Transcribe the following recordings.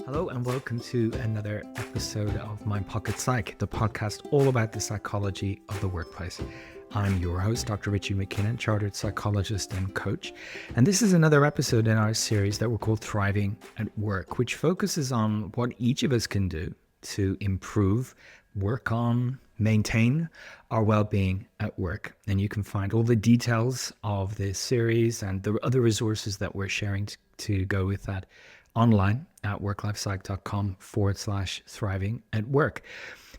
Hello and welcome to another episode of My Pocket Psych, the podcast all about the psychology of the workplace. I'm your host, Dr. Richie McKinnon, chartered psychologist and coach. And this is another episode in our series that we're called Thriving at Work, which focuses on what each of us can do to improve, work on, maintain our well-being at work. And you can find all the details of this series and the other resources that we're sharing to go with that online at worklifepsych.com/thriving at work.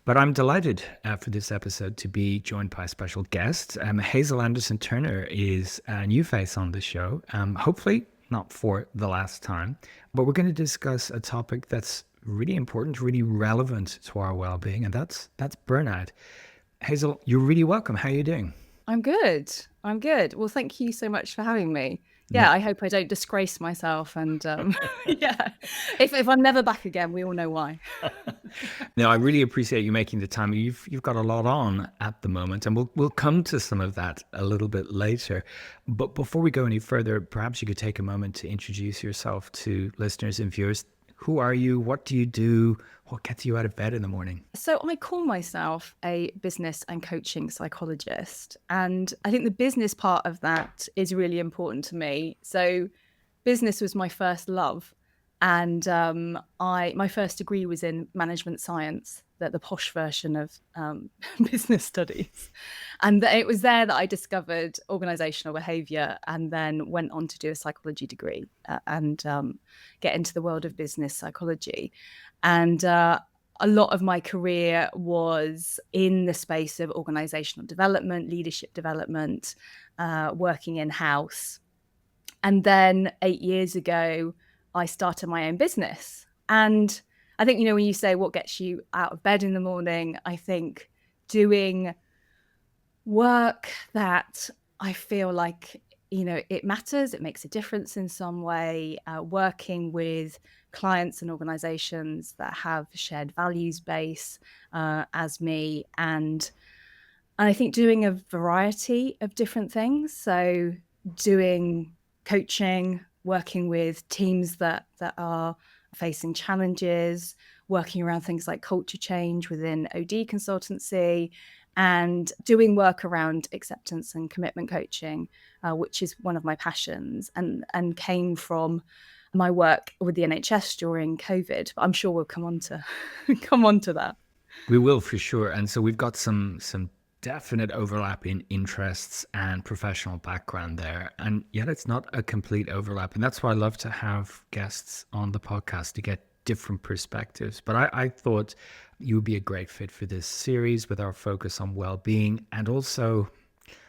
But I'm delighted for this episode to be joined by a special guest. Hazel Anderson-Turner is a new face on the show, hopefully not for the last time, but we're going to discuss a topic that's really important, really relevant to our well-being, and that's burnout. Hazel, you're really welcome. How are you doing? I'm good. Well, thank you so much for having me. No. Yeah, I hope I don't disgrace myself. And yeah, if I'm never back again, we all know why. No, I really appreciate you making the time. You've got a lot on at the moment, and we'll come to some of that a little bit later. But before we go any further, perhaps you could take a moment to introduce yourself to listeners and viewers. Who are you? What do you do? What gets you out of bed in the morning? So I call myself a business and coaching psychologist. And I think the business part of that is really important to me. So business was my first love. And my first degree was in management science, the posh version of business studies. And it was there that I discovered organisational behaviour, and then went on to do a psychology degree and get into the world of business psychology. And a lot of my career was in the space of organisational development, leadership development, working in-house. And then 8 years ago, I started my own business. And I think, when you say what gets you out of bed in the morning, I think doing work that I feel like, it matters, it makes a difference in some way, working with clients and organizations that have shared values base as me. And I think doing a variety of different things. So doing coaching, working with teams that are facing challenges, working around things like culture change within OD consultancy, and doing work around acceptance and commitment coaching, which is one of my passions and came from my work with the NHS during COVID. But I'm sure we'll come on to that. We will, for sure. And so we've got some definite overlap in interests and professional background there. And yet it's not a complete overlap. And that's why I love to have guests on the podcast to get different perspectives. But I thought you would be a great fit for this series with our focus on well-being and also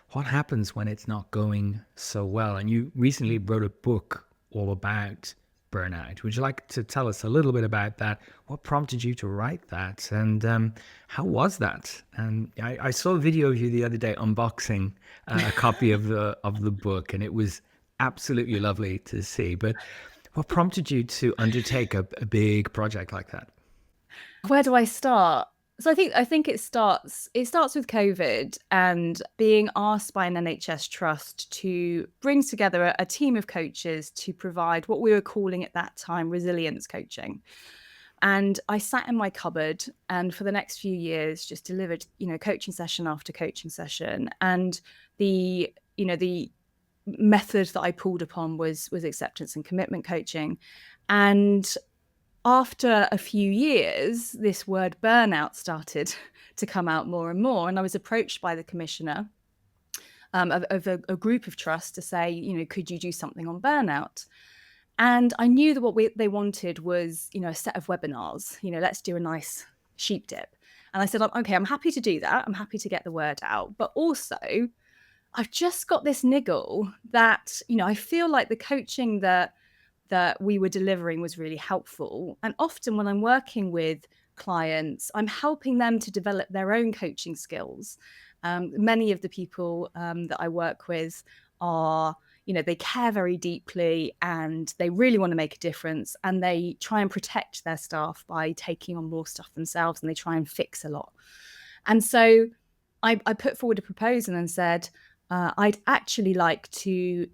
what happens when it's not going so well. And you recently wrote a book all about burnout. Would you like to tell us a little bit about that? What prompted you to write that, and how was that? And I saw a video of you the other day unboxing a copy of the book, and it was absolutely lovely to see. But what prompted you to undertake a big project like that? Where do I start? So I think it starts with COVID and being asked by an NHS trust to bring together a team of coaches to provide what we were calling at that time resilience coaching. And I sat in my cupboard and for the next few years just delivered, coaching session after coaching session. And the method that I pulled upon was acceptance and commitment coaching. And after a few years, this word burnout started to come out more and more. And I was approached by the commissioner of a group of trusts to say, could you do something on burnout? And I knew that what they wanted was, a set of webinars, let's do a nice sheep dip. And I said, okay, I'm happy to do that. I'm happy to get the word out. But also, I've just got this niggle that, I feel like the coaching that we were delivering was really helpful. And often when I'm working with clients, I'm helping them to develop their own coaching skills. Many of the people that I work with are, they care very deeply and they really want to make a difference, and they try and protect their staff by taking on more stuff themselves, and they try and fix a lot. And so I put forward a proposal and said, I'd actually like to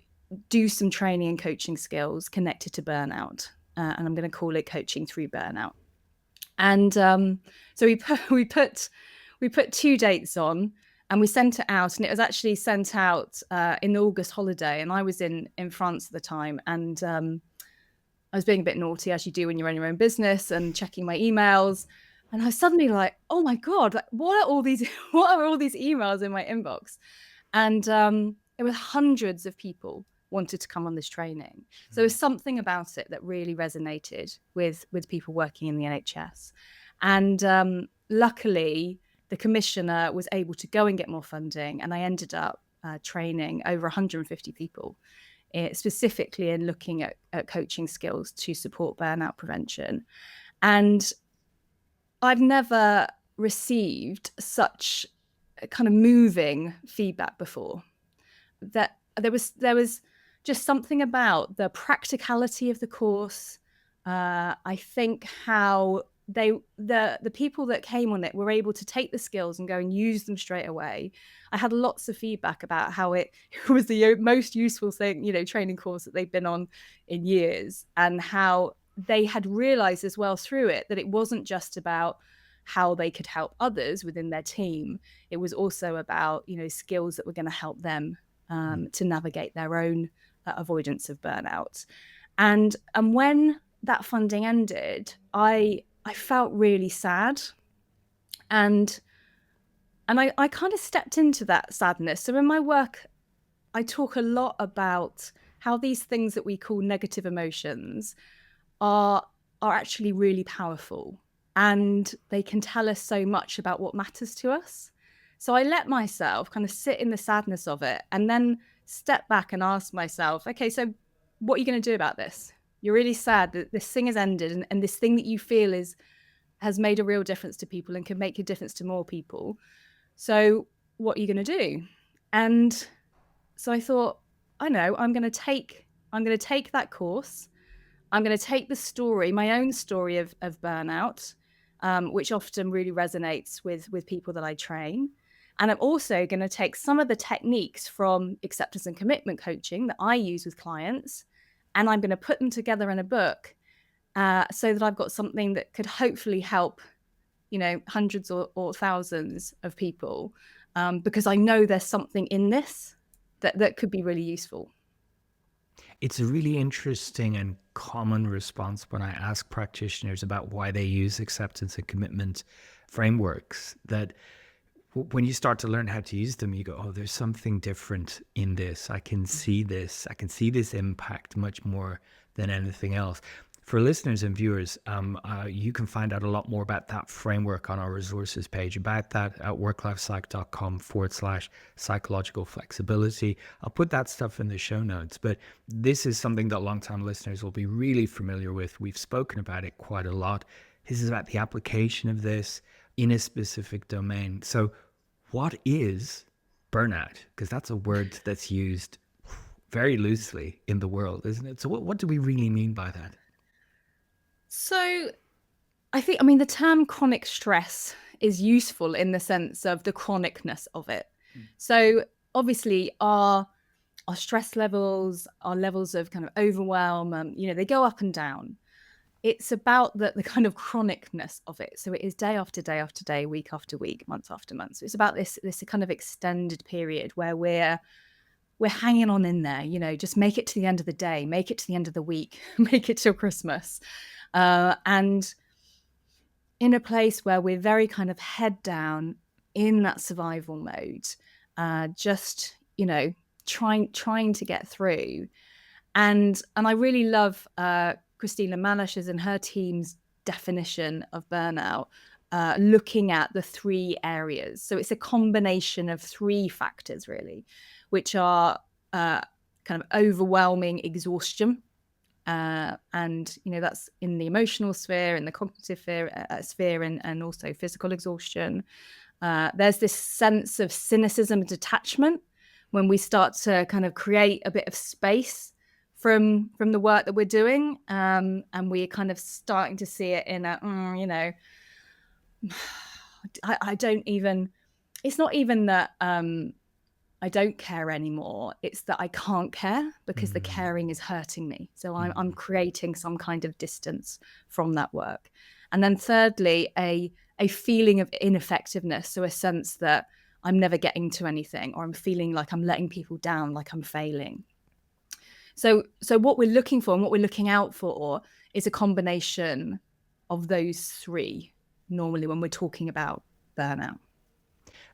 do some training and coaching skills connected to burnout. and I'm going to call it Coaching Through Burnout. And so we put 2 dates on, and we sent it out, and it was actually sent out in the August holiday, and I was in France at the time, and I was being a bit naughty, as you do when you run your own business, and checking my emails. And I was suddenly like, oh my God, like, what are all these emails in my inbox? And there were hundreds of people wanted to come on this training. So there was something about it that really resonated with people working in the NHS. And luckily, the commissioner was able to go and get more funding, and I ended up training over 150 people, specifically in looking at coaching skills to support burnout prevention. And I've never received such kind of moving feedback before. That there was just something about the practicality of the course. I think how the people that came on it were able to take the skills and go and use them straight away. I had lots of feedback about how it was the most useful thing, training course that they've been on in years, and how they had realized as well through it that it wasn't just about how they could help others within their team. It was also about, skills that were going to help them to navigate their own avoidance of burnout. And when that funding ended, I felt really sad, and I kind of stepped into that sadness. So in my work, I talk a lot about how these things that we call negative emotions are actually really powerful, and they can tell us so much about what matters to us. So I let myself kind of sit in the sadness of it, and then step back and ask myself, okay, so what are you going to do about this? You're really sad that this thing has ended, and this thing that you feel has made a real difference to people and can make a difference to more people. So what are you going to do? And so I thought, I know, I'm going to take that course. I'm going to take the story, my own story of burnout, which often really resonates with people that I train. And I'm also going to take some of the techniques from acceptance and commitment coaching that I use with clients, and I'm going to put them together in a book so that I've got something that could hopefully help, hundreds or thousands of people, because I know there's something in this that could be really useful. It's a really interesting and common response when I ask practitioners about why they use acceptance and commitment frameworks, that when you start to learn how to use them, you go, oh, there's something different in this. I can see this. I can see this impact much more than anything else. For listeners and viewers, you can find out a lot more about that framework on our resources page, about that at worklifepsych.com/psychological flexibility. I'll put that stuff in the show notes, but this is something that longtime listeners will be really familiar with. We've spoken about it quite a lot. This is about the application of this in a specific domain. So what is burnout? Because that's a word that's used very loosely in the world, isn't it? So what do we really mean by that? So the term chronic stress is useful in the sense of the chronicness of it. So obviously our stress levels, our levels of kind of overwhelm, they go up and down. It's about the kind of chronicness of it. So it is day after day after day, week after week, month after month. So it's about this kind of extended period where we're hanging on in there, just make it to the end of the day, make it to the end of the week, make it till Christmas. And in a place where we're very kind of head down in that survival mode, just, trying to get through. And I really love Christina Malash's and her team's definition of burnout, looking at the 3 areas. So it's a combination of 3 factors, really, which are kind of overwhelming exhaustion. And that's in the emotional sphere, in the cognitive sphere, and also physical exhaustion. There's this sense of cynicism and detachment when we start to kind of create a bit of space from the work that we're doing, and we're kind of starting to see it in a I don't even, it's not even that I I don't care anymore. It's that I can't care because the Mm, caring is hurting me. So I'm mm. creating some kind of distance from that work. And then thirdly, a feeling of ineffectiveness. So a sense that I'm never getting to anything, or I'm feeling like I'm letting people down, like I'm failing. So what we're looking for and what we're looking out for is a combination of those three normally when we're talking about burnout.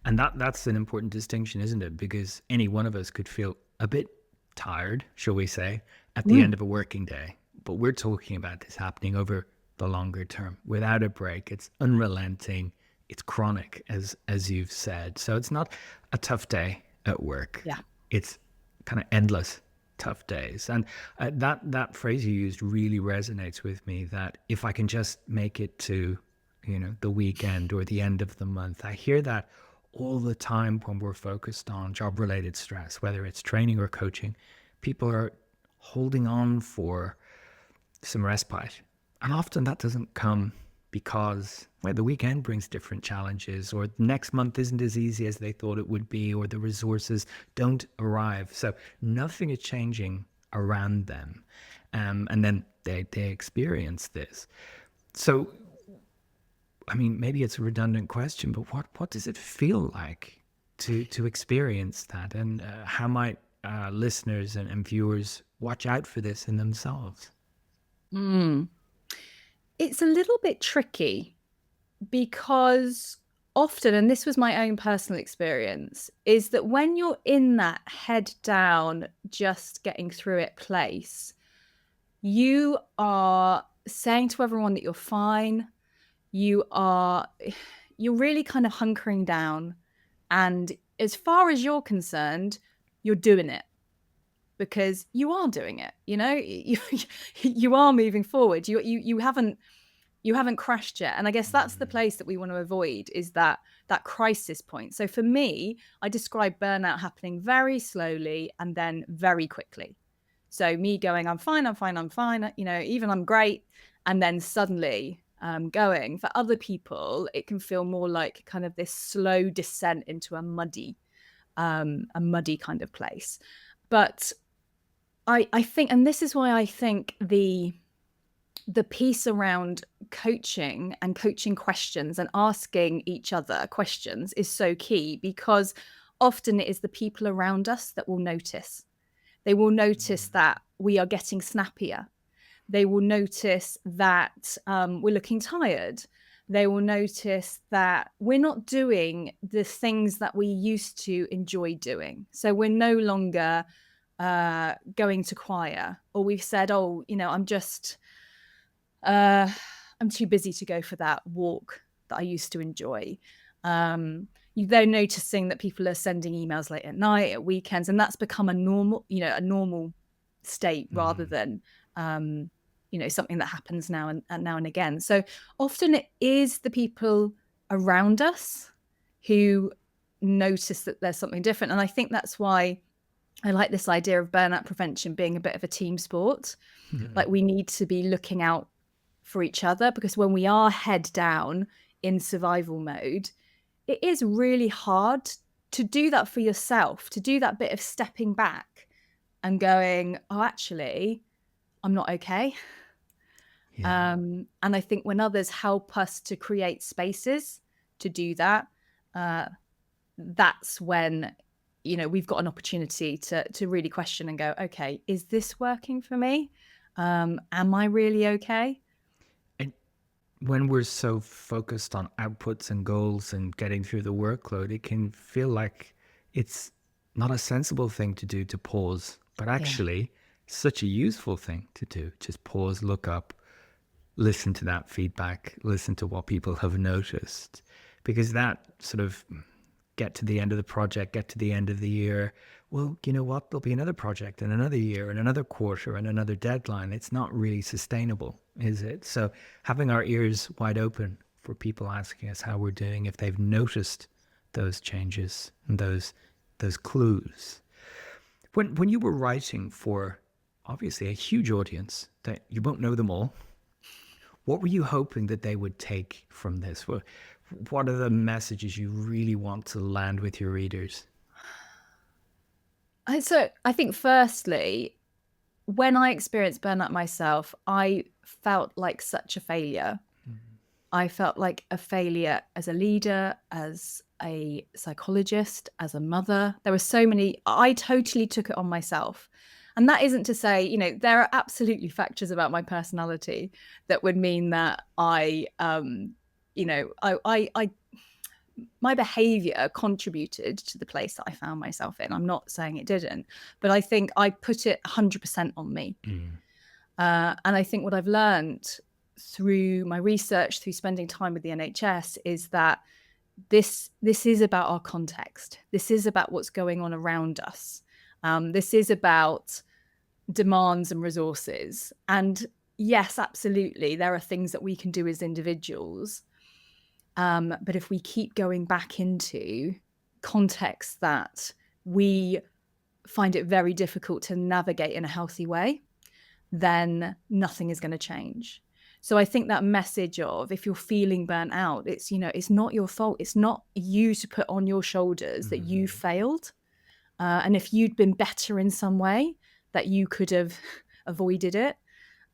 And that's an important distinction, isn't it? Because any one of us could feel a bit tired, shall we say, at the end Mm. of a working day. But we're talking about this happening over the longer term without a break. It's unrelenting. It's chronic, as you've said. So it's not a tough day at work. Yeah. It's kind of endless tough days. And that phrase you used really resonates with me. That if I can just make it to, the weekend or the end of the month, I hear that all the time when we're focused on job related stress, whether it's training or coaching. People are holding on for some respite. And often that doesn't come because, well, the weekend brings different challenges, or next month isn't as easy as they thought it would be, or the resources don't arrive. So nothing is changing around them. And then they experience this. So, I mean, maybe it's a redundant question, but what does it feel like to experience that? And how might listeners and viewers watch out for this in themselves? Mm. It's a little bit tricky because often, and this was my own personal experience, is that when you're in that head down, just getting through it place, you are saying to everyone that you're fine. You are, you're really kind of hunkering down. And as far as you're concerned, you're doing it because you are doing it. You are moving forward. You haven't crashed yet. And I guess that's the place that we want to avoid, is that crisis point. So for me, I describe burnout happening very slowly and then very quickly. So me going, I'm fine, I'm fine, I'm fine, even I'm great. And then suddenly going. For other people, it can feel more like kind of this slow descent into a muddy kind of place. But I think, and this is why I think the piece around coaching and coaching questions and asking each other questions is so key, because often it is the people around us that will notice. They will notice that we are getting snappier. They will notice that we're looking tired. They will notice that we're not doing the things that we used to enjoy doing. So we're no longer going to choir, or we've said, oh, I'm too busy to go for that walk that I used to enjoy. They're noticing that people are sending emails late at night, at weekends, and that's become a normal state rather Mm. than something that happens now and again. So often it is the people around us who notice that there's something different. And I think that's why I like this idea of burnout prevention being a bit of a team sport. Like, we need to be looking out for each other, because when we are head down in survival mode, it is really hard to do that for yourself, to do that bit of stepping back and going, oh, actually, I'm not okay. Yeah. And I think when others help us to create spaces to do that, that's when we've got an opportunity to really question and go, okay, is this working for me? Am I really okay? And when we're so focused on outputs and goals and getting through the workload, it can feel like it's not a sensible thing to do, to pause, but Yeah. actually such a useful thing to do. Just pause, look up, listen to that feedback, listen to what people have noticed, because that sort of get to the end of the project, get to the end of the year. Well, you know what? There'll be another project and another year and another quarter and another deadline. It's not really sustainable, is it? So having our ears wide open for people asking us how we're doing, if they've noticed those changes and those clues. When you were writing for obviously a huge audience that you won't know them all, what were you hoping that they would take from this? What are the messages you really want to land with your readers? So I think firstly, when I experienced burnout myself, I felt like such a failure. I felt like a failure as a leader, as a psychologist, as a mother. There were so many, I totally took it on myself. And that isn't to say, there are absolutely factors about my personality that would mean that I my behavior contributed to the place that I found myself in. I'm not saying it didn't, but I think I put it 100% on me. And I think what I've learned through my research, through spending time with the NHS, is that this is about our context. This is about what's going on around us. This is about demands and resources. And yes, absolutely, there are things that we can do as individuals. But if we keep going back into contexts that we find it very difficult to navigate in a healthy way, then nothing is going to change. So I think that message of, if you're feeling burnt out, it's not your fault. It's not you to put on your shoulders that you failed. And if you'd been better in some way, that you could have avoided it.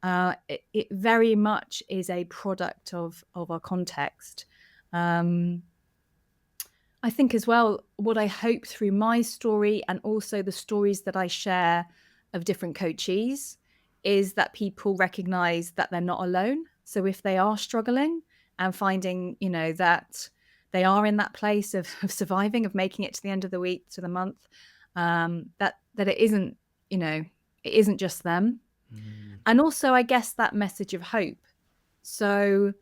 It very much is a product of our context. I think as well, what I hope through my story and also the stories that I share of different coachees is that people recognize that they're not alone. So if they are struggling and finding, that they are in that place of surviving, of making it to the end of the week, to the month, that it isn't, it isn't just them. And also, I guess, that message of hope. So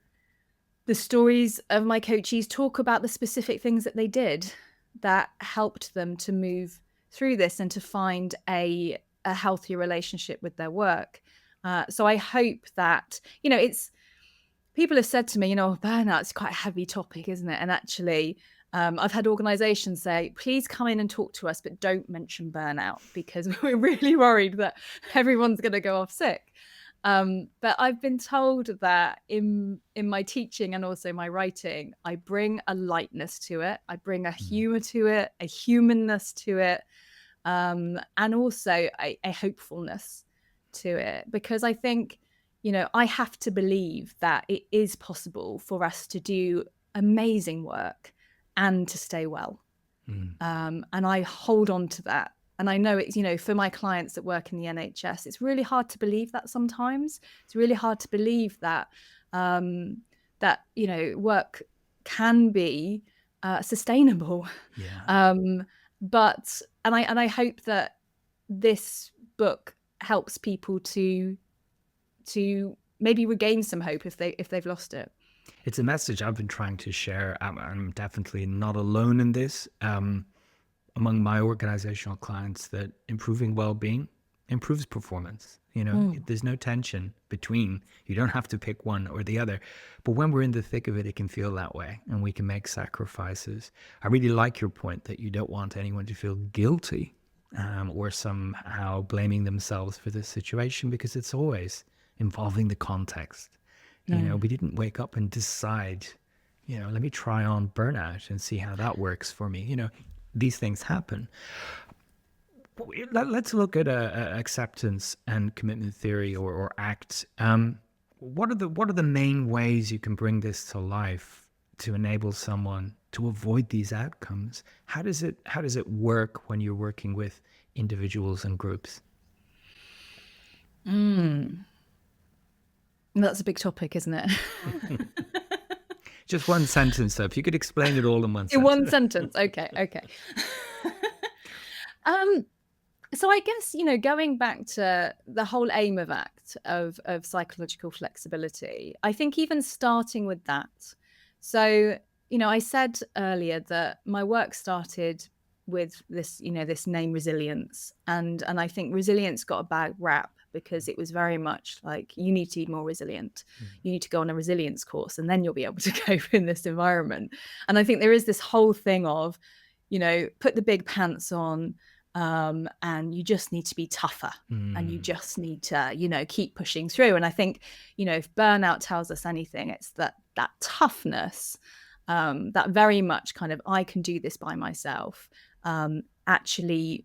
the stories of my coachees talk about the specific things that they did that helped them to move through this and to find a healthier relationship with their work. So I hope that, it's, people have said to me, burnout's quite a heavy topic, isn't it? And actually, I've had organizations say, please come in and talk to us, but don't mention burnout, because we're really worried that everyone's going to go off sick. But I've been told that in my teaching and also my writing, I bring a lightness to it. I bring a humor to it, a humanness to it, and also a hopefulness to it. Because I think, I have to believe that it is possible for us to do amazing work and to stay well. And I hold on to that. And I know it's, for my clients that work in the NHS, it's really hard to believe that sometimes. It's really hard to believe that, work can be sustainable. Yeah. But I hope that this book helps people to maybe regain some hope if they've lost it. It's a message I've been trying to share. I'm definitely not alone in this. Among my organizational clients, that improving well-being improves performance. There's no tension between. You don't have to pick one or the other. But when we're in the thick of it, it can feel that way, and we can make sacrifices. I really like your point that you don't want anyone to feel guilty or somehow blaming themselves for this situation, because it's always involving the context. We didn't wake up and decide, let me try on burnout and see how that works for me. These things happen. Let's look at acceptance and commitment theory, or ACT. What are the main ways you can bring this to life to enable someone to avoid these outcomes? How does it work when you're working with individuals and groups? That's a big topic, isn't it? Just one sentence, though. If you could explain it all in one sentence. In one sentence. Okay. So I guess, going back to the whole aim of ACT, of psychological flexibility, I think even starting with that. So, I said earlier that my work started with this, this name resilience. And I think resilience got a bad rap because it was very much like, you need to be more resilient. You need to go on a resilience course, and then you'll be able to cope in this environment. And I think there is this whole thing of, put the big pants on, and you just need to be tougher, and you just need to, keep pushing through. And I think, if burnout tells us anything, it's that toughness, that very much kind of, I can do this by myself, actually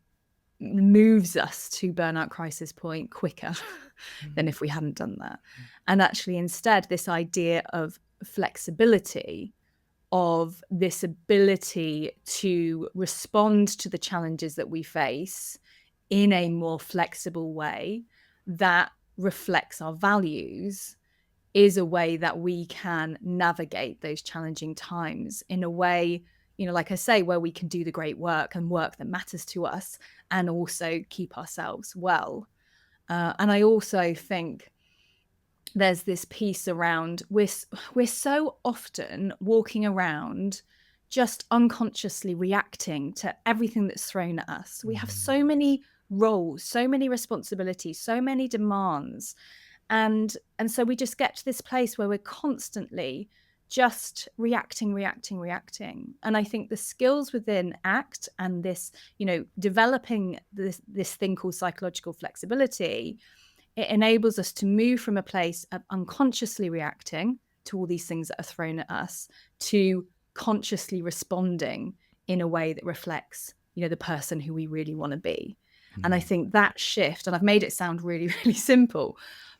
moves us to burnout crisis point quicker than if we hadn't done that. And actually, instead, this idea of flexibility, of this ability to respond to the challenges that we face in a more flexible way that reflects our values, is a way that we can navigate those challenging times in a way, like I say, where we can do the great work and work that matters to us and also keep ourselves well. And I also think there's this piece around we're so often walking around just unconsciously reacting to everything that's thrown at us. We have so many roles, so many responsibilities, so many demands. And so we just get to this place where we're constantly just reacting. And I think the skills within ACT and this, developing this thing called psychological flexibility, it enables us to move from a place of unconsciously reacting to all these things that are thrown at us to consciously responding in a way that reflects, the person who we really want to be. And I think that shift, and I've made it sound really, really simple,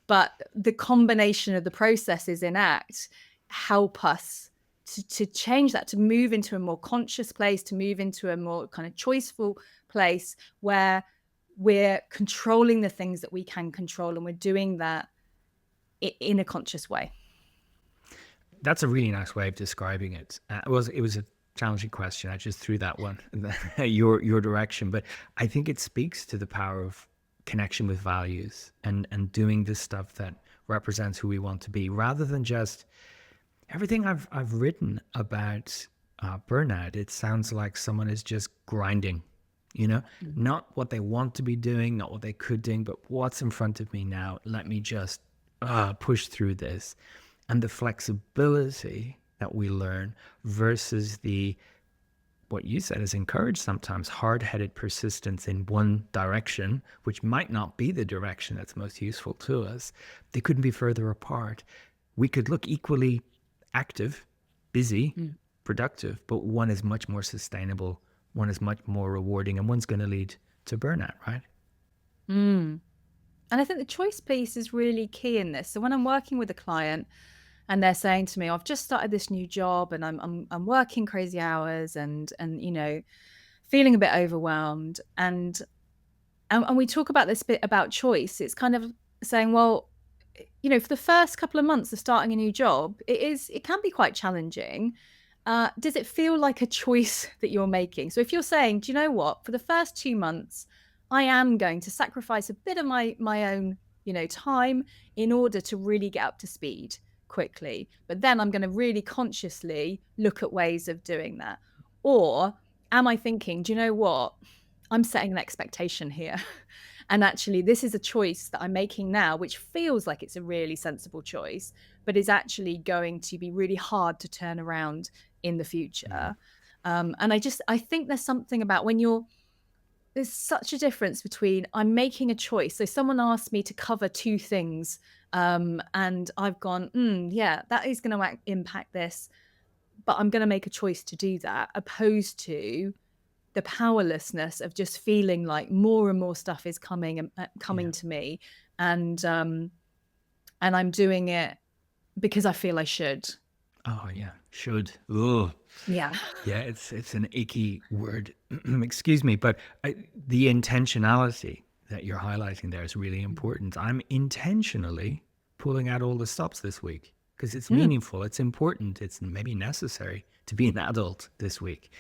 but the combination of the processes in ACT help us to change that, to move into a more conscious place, to move into a more kind of choiceful place where we're controlling the things that we can control, and we're doing that in a conscious way. That's a really nice way of describing it. It was a challenging question. I just threw that one your direction, but I think it speaks to the power of connection with values and doing this stuff that represents who we want to be, rather than just everything I've written about burnout. It sounds like someone is just grinding, not what they want to be doing, not what they could do, but what's in front of me now. Let me just push through this. And the flexibility that we learn versus what you said is encouraged sometimes, hard-headed persistence in one direction, which might not be the direction that's most useful to us. They couldn't be further apart. We could look equally active, busy, productive, but one is much more sustainable, one is much more rewarding, and one's going to lead to burnout, right? And I think the choice piece is really key in this. So when I'm working with a client and they're saying to me, I've just started this new job and I'm working crazy hours and feeling a bit overwhelmed, and we talk about this bit about choice. It's kind of saying, well, for the first couple of months of starting a new job, it can be quite challenging. Does it feel like a choice that you're making? So if you're saying, do you know what, for the first 2 months, I am going to sacrifice a bit of my own, time in order to really get up to speed quickly, but then I'm going to really consciously look at ways of doing that. Or am I thinking, do you know what, I'm setting an expectation here. And actually, this is a choice that I'm making now, which feels like it's a really sensible choice, but is actually going to be really hard to turn around in the future. And I think there's something about there's such a difference between I'm making a choice. So someone asked me to cover 2 things, and I've gone, yeah, that is going to impact this, but I'm going to make a choice to do that, opposed to the powerlessness of just feeling like more and more stuff is coming to me, and I'm doing it because I feel I should. Oh yeah, should. Ugh. Yeah. Yeah, it's an icky word. Excuse me, but the intentionality that you're highlighting there is really important. I'm intentionally pulling out all the stops this week because it's meaningful, it's important, it's maybe necessary to be an adult this week.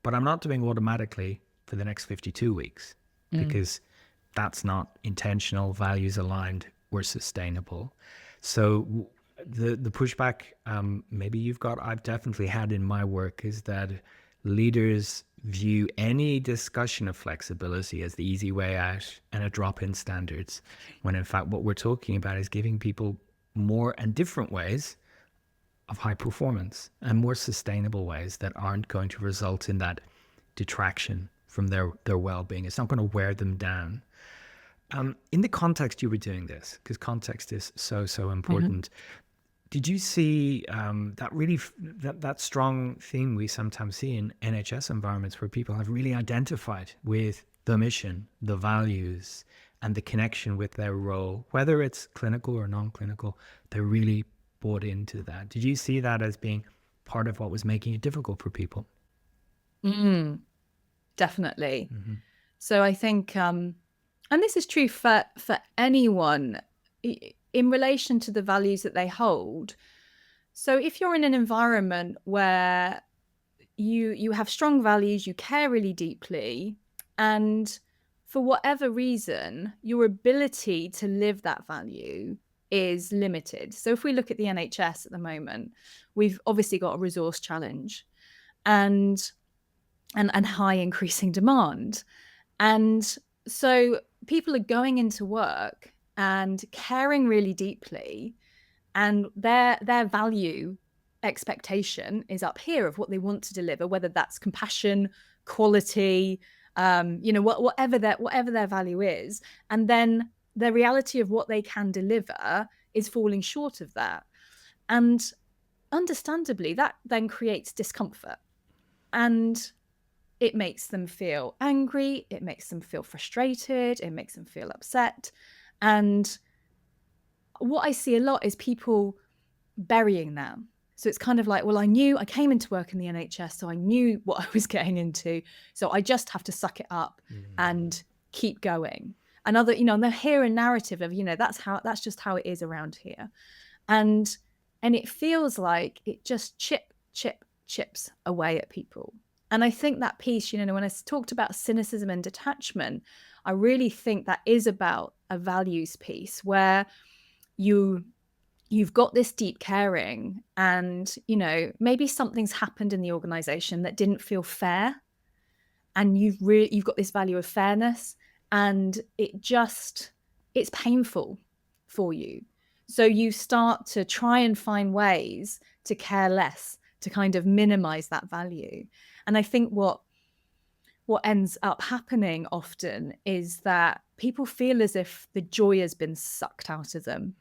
But I'm not doing automatically for the next 52 weeks because that's not intentional, values aligned, or sustainable. So the pushback maybe I've definitely had in my work is that leaders view any discussion of flexibility as the easy way out and a drop in standards, when in fact what we're talking about is giving people more and different ways of high performance and more sustainable ways that aren't going to result in that detraction from their well-being. It's not going to wear them down. In the context you were doing this, because context is so important, did you see that strong theme we sometimes see in NHS environments where people have really identified with the mission, the values, and the connection with their role, whether it's clinical or non-clinical, they're really bought into that. Did you see that as being part of what was making it difficult for people? Definitely. Mm-hmm. So I think, and this is true for anyone in relation to the values that they hold. So if you're in an environment where you have strong values, you care really deeply, and for whatever reason, your ability to live that value is limited. So if we look at the NHS at the moment, we've obviously got a resource challenge and high increasing demand. And so people are going into work and caring really deeply, and their value expectation is up here of what they want to deliver, whether that's compassion, quality, whatever their value is, and then the reality of what they can deliver is falling short of that. And understandably, that then creates discomfort, and it makes them feel angry, it makes them feel frustrated, it makes them feel upset. And what I see a lot is people burying that. So it's kind of like, well, I came into work in the NHS, so I knew what I was getting into. So I just have to suck it up and keep going. Another, and they hear a narrative of, that's just how it is around here. And it feels like it just chips away at people. And I think that piece, when I talked about cynicism and detachment, I really think that is about a values piece where you've got this deep caring, and maybe something's happened in the organization that didn't feel fair, and you've got this value of fairness, and it's painful for you. So you start to try and find ways to care less, to kind of minimize that value. And I think what ends up happening often is that people feel as if the joy has been sucked out of them.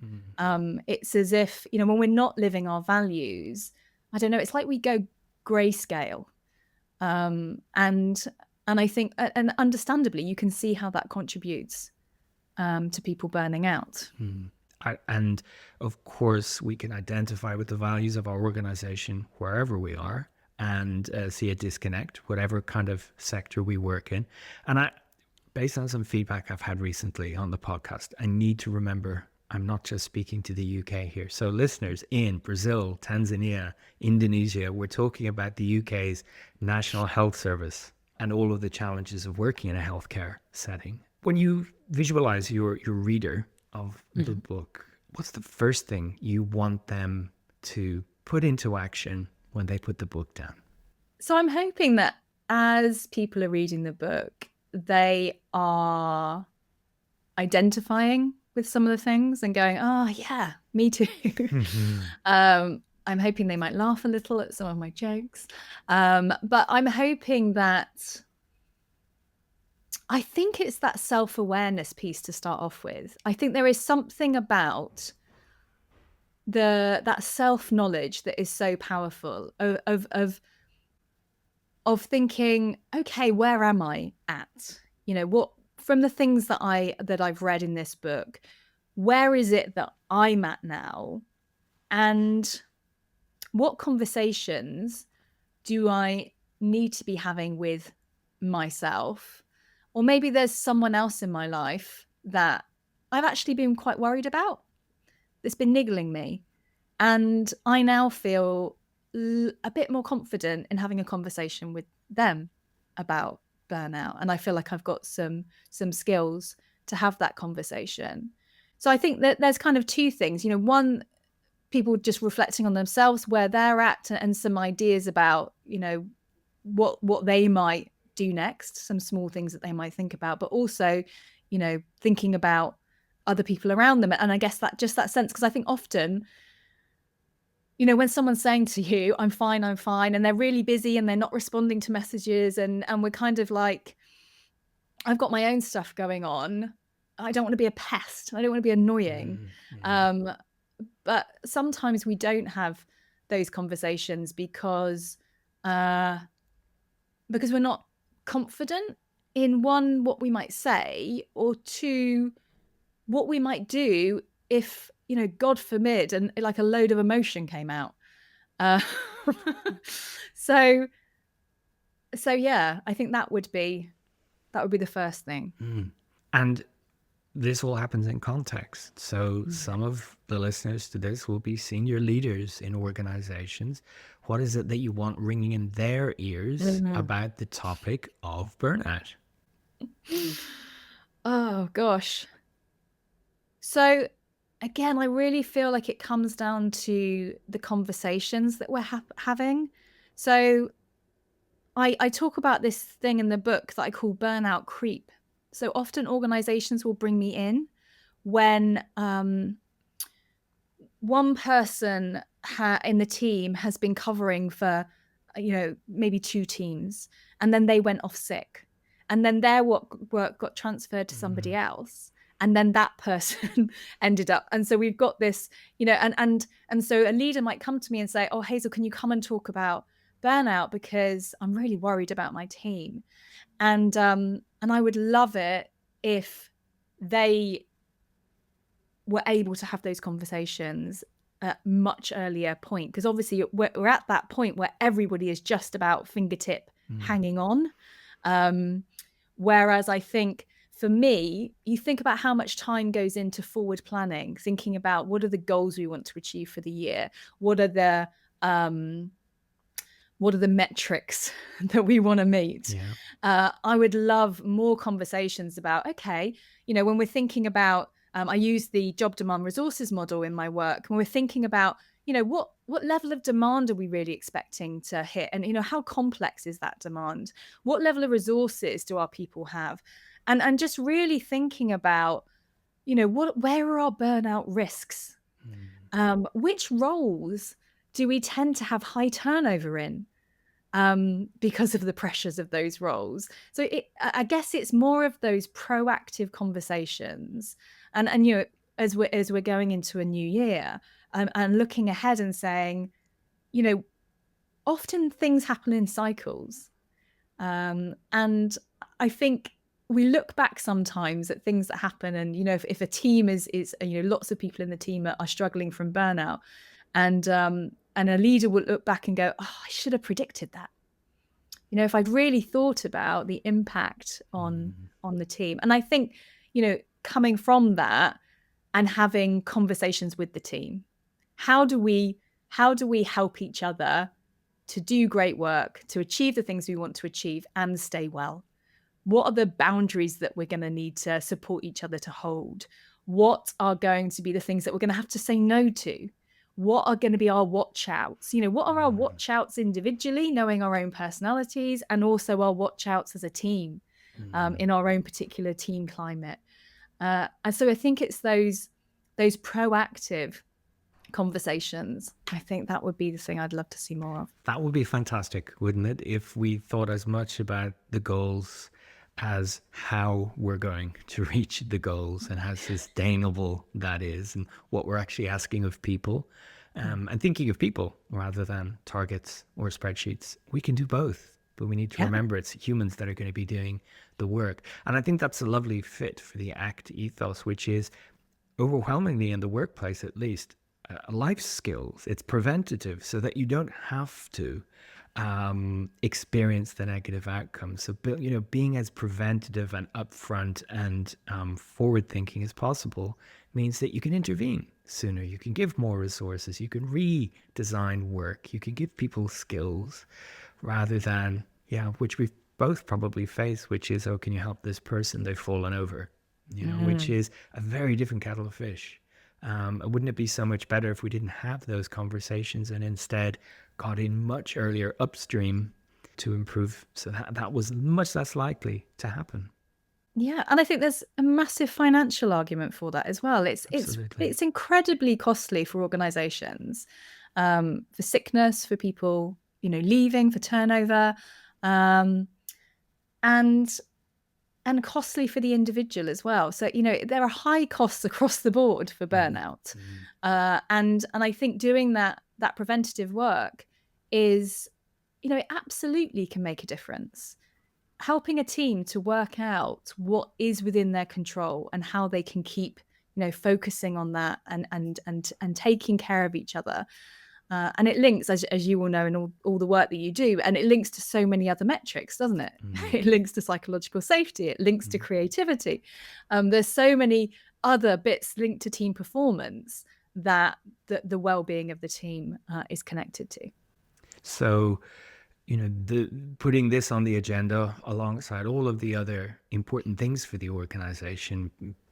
It's as if, when we're not living our values, I don't know, it's like we go grayscale. And I think, and understandably, you can see how that contributes to people burning out. And of course, we can identify with the values of our organization wherever we are, and see a disconnect, whatever kind of sector we work in. And based on some feedback I've had recently on the podcast, I need to remember I'm not just speaking to the UK here. So listeners in Brazil, Tanzania, Indonesia, we're talking about the UK's National Health Service and all of the challenges of working in a healthcare setting. When you visualize your reader of the book, what's the first thing you want them to put into action when they put the book down? So I'm hoping that as people are reading the book, they are identifying with some of the things and going, oh yeah, me too. I'm hoping they might laugh a little at some of my jokes. But I'm hoping that, I think it's that self-awareness piece to start off with. I think there is something about that self-knowledge that is so powerful of thinking, okay, where am I at? What, from the things that I've read in this book, where is it that I'm at now? And what conversations do I need to be having with myself? Or maybe there's someone else in my life that I've actually been quite worried about, that's been niggling me. And I now feel a bit more confident in having a conversation with them about burnout. And I feel like I've got some skills to have that conversation. So I think that there's kind of two things, one, people just reflecting on themselves, where they're at, and some ideas about, what they might do next, some small things that they might think about, but also, thinking about other people around them. And I guess that sense, because I think often, when someone's saying to you, I'm fine, and they're really busy and they're not responding to messages, and we're kind of like, I've got my own stuff going on. I don't want to be a pest. I don't want to be annoying. But sometimes we don't have those conversations because we're not confident in one, what we might say, or two, what we might do if, God forbid, and like a load of emotion came out. Uh, so yeah, I think that would be the first thing. And this all happens in context. So some of the listeners to this will be senior leaders in organizations. What is it that you want ringing in their ears Mhm. about the topic of burnout? Oh gosh. So again, I really feel like it comes down to the conversations that we're having. So I talk about this thing in the book that I call burnout creep. So often organizations will bring me in when one person in the team has been covering for, maybe two teams, and then they went off sick, and then their work got transferred to somebody else, and then that person ended up. And so we've got this, and so a leader might come to me and say, "Oh, Hazel, can you come and talk about burnout because I'm really worried about my team." And I would love it if they were able to have those conversations at much earlier point, because obviously we're at that point where everybody is just about fingertip hanging on. Whereas I think for me, you think about how much time goes into forward planning, thinking about what are the goals we want to achieve for the year, what are the metrics that we want to meet. I would love more conversations about, okay, when we're thinking about, I use the job demand resources model in my work. When we're thinking about, what level of demand are we really expecting to hit? And, how complex is that demand? What level of resources do our people have? And just really thinking about, where are our burnout risks? Which roles do we tend to have high turnover in? Because of the pressures of those roles. So I guess it's more of those proactive conversations, and as we're going into a new year, and looking ahead and saying, often things happen in cycles, and I think we look back sometimes at things that happen, and if a team is lots of people in the team are struggling from burnout, and a leader will look back and go, "Oh, I should have predicted that. If I'd really thought about the impact on the team." And I think, coming from that and having conversations with the team, how do we help each other to do great work, to achieve the things we want to achieve and stay well? What are the boundaries that we're going to need to support each other to hold? What are going to be the things that we're going to have to say no to? What are going to be our watch outs? What are our watch outs individually, knowing our own personalities, and also our watch outs as a team, in our own particular team climate? And so I think it's those proactive conversations. I think that would be the thing I'd love to see more of. That would be fantastic, wouldn't it? If we thought as much about the goals as how we're going to reach the goals and how sustainable that is and what we're actually asking of people. And thinking of people rather than targets or spreadsheets. We can do both, but we need to remember it's humans that are going to be doing the work. And I think that's a lovely fit for the ACT ethos, which is overwhelmingly in the workplace, at least, life skills. It's preventative so that you don't have to experience the negative outcomes. So, being as preventative and upfront and forward thinking as possible means that you can intervene sooner. You can give more resources. You can redesign work. You can give people skills rather than, which we've both probably faced, which is, oh, can you help this person? They've fallen over, which is a very different kettle of fish. Wouldn't it be so much better if we didn't have those conversations and instead got in much earlier upstream to improve so that was much less likely to happen? Yeah, and I think there's a massive financial argument for that as well. Absolutely. It's incredibly costly for organizations, for sickness, for people, leaving, for turnover, um, and costly for the individual as well. So, there are high costs across the board for burnout. And I think doing that preventative work is, it absolutely can make a difference. helping a team to work out what is within their control and how they can keep, focusing on that and taking care of each other. And it links, as you all know, in all the work that you do, and it links to so many other metrics, doesn't it? It links to psychological safety. It links to creativity. There's so many other bits linked to team performance that the well-being of the team is connected to. So, putting this on the agenda alongside all of the other important things for the organization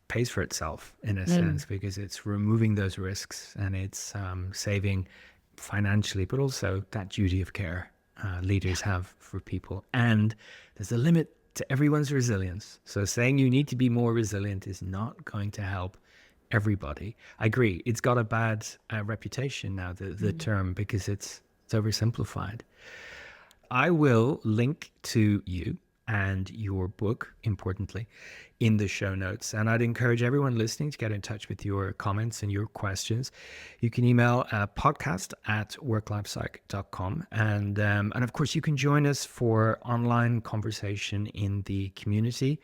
pays for itself in a sense, because it's removing those risks and it's saving financially, but also that duty of care leaders have for people. And there's a limit to everyone's resilience. So saying you need to be more resilient is not going to help everybody. I agree. It's got a bad reputation now, the term, because it's oversimplified. I will link to you and your book, importantly, in the show notes. And I'd encourage everyone listening to get in touch with your comments and your questions. You can email podcast@worklifepsych.com. And of course, you can join us for online conversation in the community,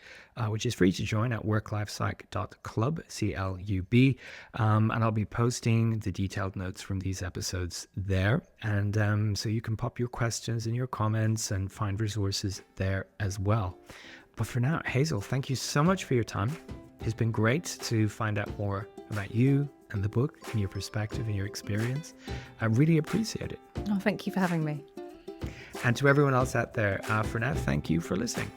which is free to join at worklifepsych.club, CLUB. And I'll be posting the detailed notes from these episodes there. And so you can pop your questions and your comments and find resources there as well. But for now, Hazel, thank you so much for your time. It's been great to find out more about you and the book and your perspective and your experience. I really appreciate it. Oh, thank you for having me. And to everyone else out there, for now, thank you for listening.